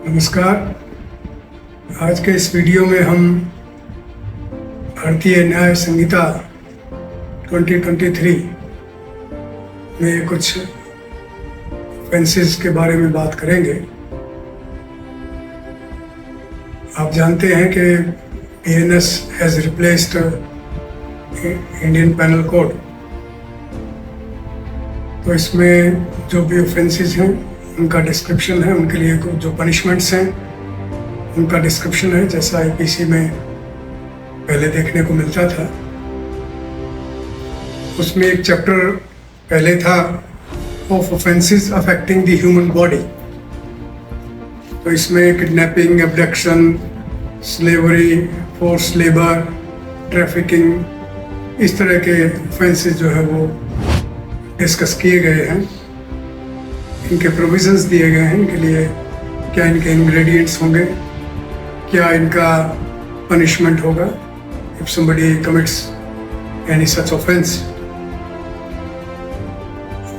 नमस्कार। आज के इस वीडियो में हम भारतीय न्याय संहिता 2023 में कुछ ऑफेंसेस के बारे में बात करेंगे। आप जानते हैं कि BNS has replaced Indian penal code, तो इसमें जो भी ऑफेंसेस हैं उनका डिस्क्रिप्शन है, उनके लिए जो पनिशमेंट्स हैं उनका डिस्क्रिप्शन है, जैसा IPC में पहले देखने को मिलता था। उसमें एक चैप्टर पहले था of offences affecting the human body, तो इसमें kidnapping, abduction, slavery, force labour, trafficking, इस तरह के ऑफेंसेस जो है वो डिस्कस किए गए हैं। इनके प्रोविजंस दिए गए हैं, इनके लिए क्या इनके इंग्रेडिएंट्स होंगे, क्या इनका पनिशमेंट होगा if somebody commits any such offense।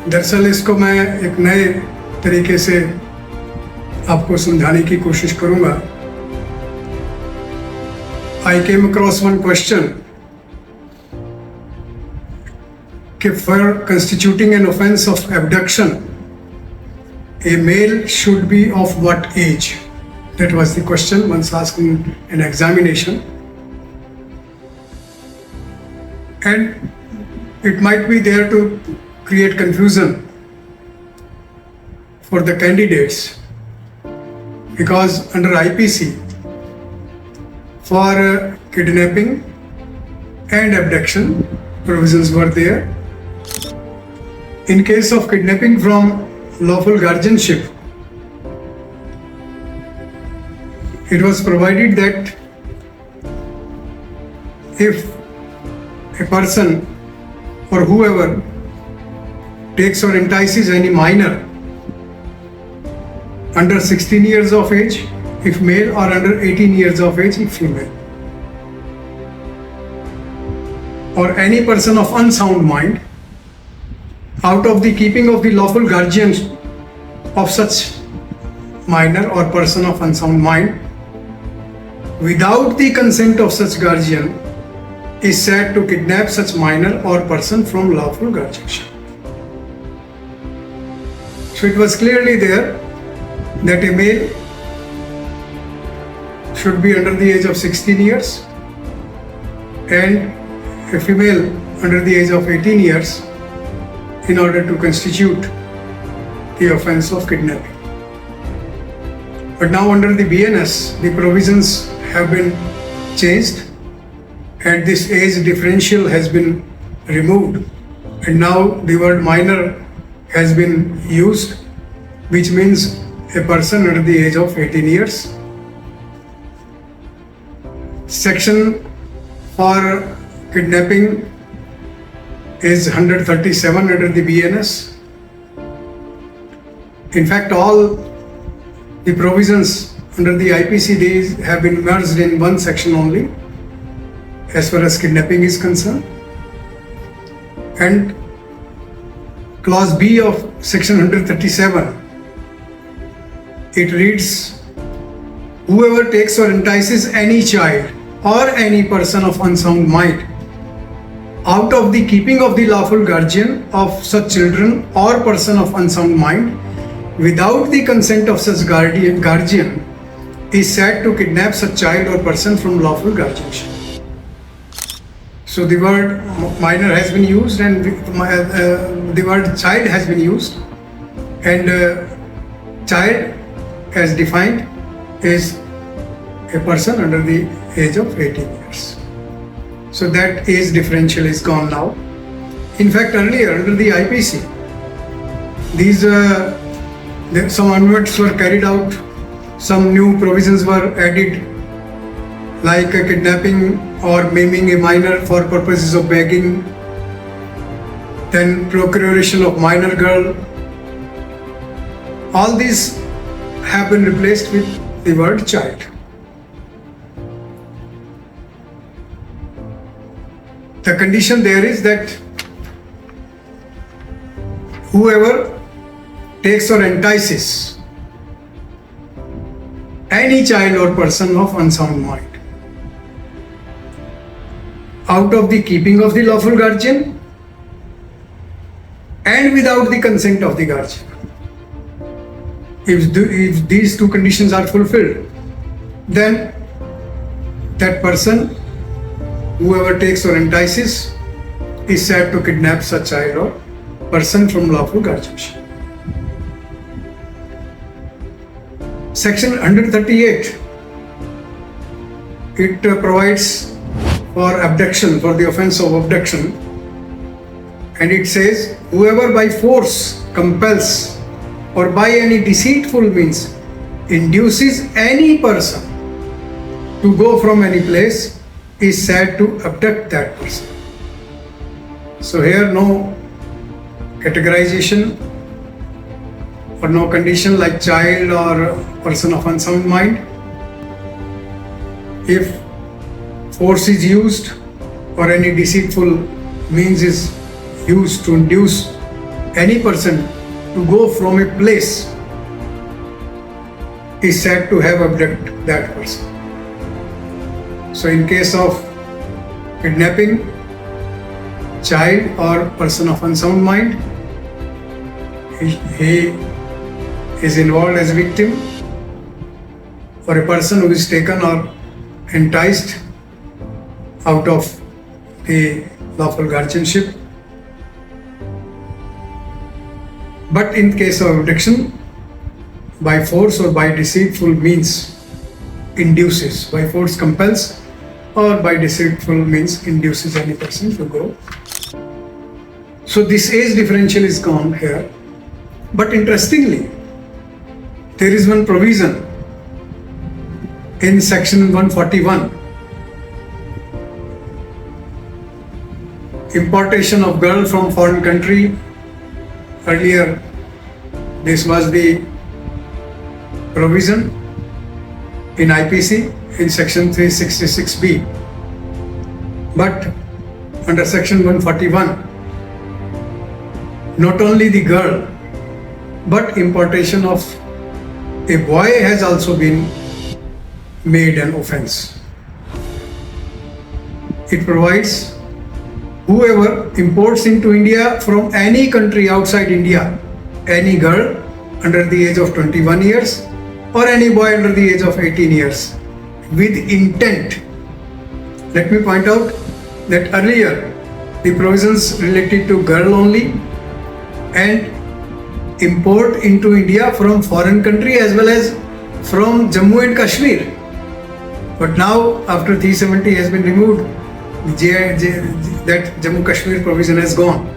दरअसल इसको मैं एक नए तरीके से आपको समझाने की कोशिश करूंगा। I came across one question कि for constituting an offense of abduction, a male should be of what age? That was the question once asked in an examination. And it might be there to create confusion for the candidates, because under IPC, for kidnapping and abduction, provisions were there. In case of kidnapping from lawful guardianship, it was provided that if a person or whoever takes or entices any minor under 16 years of age if male, or under 18 years of age if female, or any person of unsound mind out of the keeping of the lawful guardian of such minor or person of unsound mind, without the consent of such guardian, is said to kidnap such minor or person from lawful guardianship. So it was clearly there that a male should be under the age of 16 years and a female under the age of 18 years in order to constitute the offense of kidnapping. But now under the BNS, the provisions have been changed and this age differential has been removed, and now the word minor has been used, which means a person under the age of 18 years. Section for kidnapping is 137 under the BNS. In fact, all the provisions under the IPC these have been merged in one section only as far as kidnapping is concerned. And clause B of section 137, it reads, whoever takes or entices any child or any person of unsound mind out of the keeping of the lawful guardian of such children or person of unsound mind without the consent of such guardian is said to kidnap such child or person from lawful guardianship. So the word minor has been used and the word child has been used, and child as defined is a person under the age of 18 years. So that age differential is gone now. In fact, earlier under the IPC, these some amendments were carried out, some new provisions were added, like kidnapping or maiming a minor for purposes of begging, then procuration of minor girl. All these have been replaced with the word child. The condition there is that whoever takes or entices any child or person of unsound mind out of the keeping of the lawful guardian and without the consent of the guardian. If these two conditions are fulfilled, then that person, whoever takes or entices, is said to kidnap such child or person from lawful guardianship. Section 138, it provides for abduction, for the offense of abduction, and it says, whoever by force, compels, or by any deceitful means induces any person to go from any place is said to abduct that person. So here no categorization or no condition like child or person of unsound mind. If force is used or any deceitful means is used to induce any person to go from a place, is said to have abducted that person. So in case of kidnapping, child or person of unsound mind, he is involved as a victim, or a person who is taken or enticed out of the lawful guardianship. But in case of abduction, by force or by deceitful means induces, by force compels, or by deceitful means induces any person to go. So this age differential is gone here. But interestingly, there is one provision in section 141, importation of girl from foreign country. Earlier, this was the provision in IPC in section 366B. But under section 141, not only the girl, but importation of a boy has also been made an offense. It provides, whoever imports into India from any country outside India, any girl under the age of 21 years or any boy under the age of 18 years with intent. Let me point out that earlier the provisions related to girl only and import into India from foreign country as well as from Jammu and Kashmir. But now after 370 has been removed, that Jammu Kashmir provision has gone.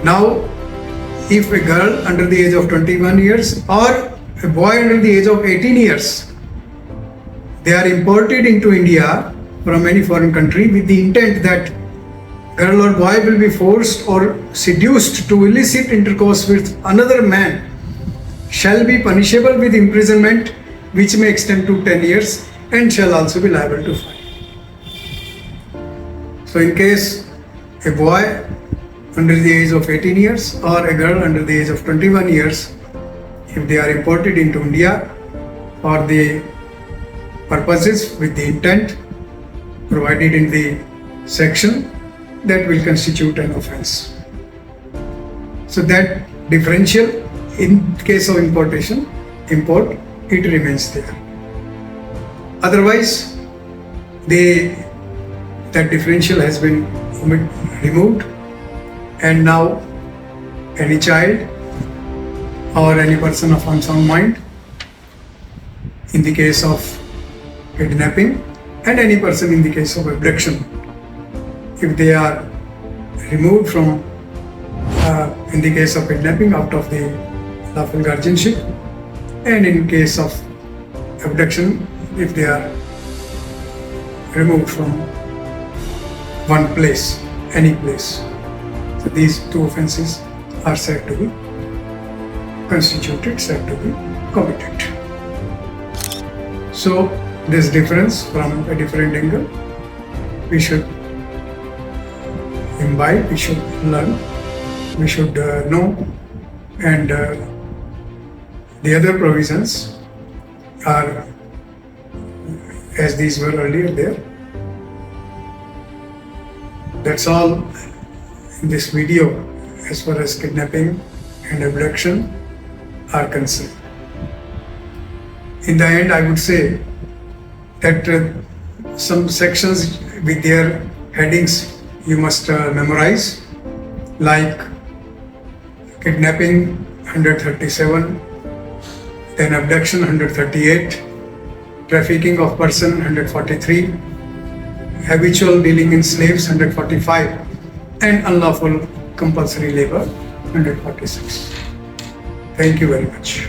Now if a girl under the age of 21 years or a boy under the age of 18 years, they are imported into India from any foreign country with the intent that girl or boy will be forced or seduced to illicit intercourse with another man, shall be punishable with imprisonment which may extend to 10 years and shall also be liable to fine. So in case a boy under the age of 18 years or a girl under the age of 21 years, if they are imported into India for the purposes with the intent provided in the section, that will constitute an offense. So that differential in case of import, it remains there. Otherwise, that differential has been removed, and now any child or any person of unsound mind in the case of kidnapping and any person in the case of abduction, if they are removed from, in the case of kidnapping, out of the lawful guardianship, and in case of abduction, if they are removed from one place, any place. So these two offences are said to be constituted, said to be committed. So this difference from a different angle, we should imbibe, we should learn, we should know, and the other provisions are as these were earlier there. That's all in this video as far as kidnapping and abduction are concerned. In the end, I would say that some sections with their headings you must memorize, like kidnapping 137, then abduction 138, trafficking of person 143, habitual dealing in slaves 145, and unlawful compulsory labor 146. Thank you very much.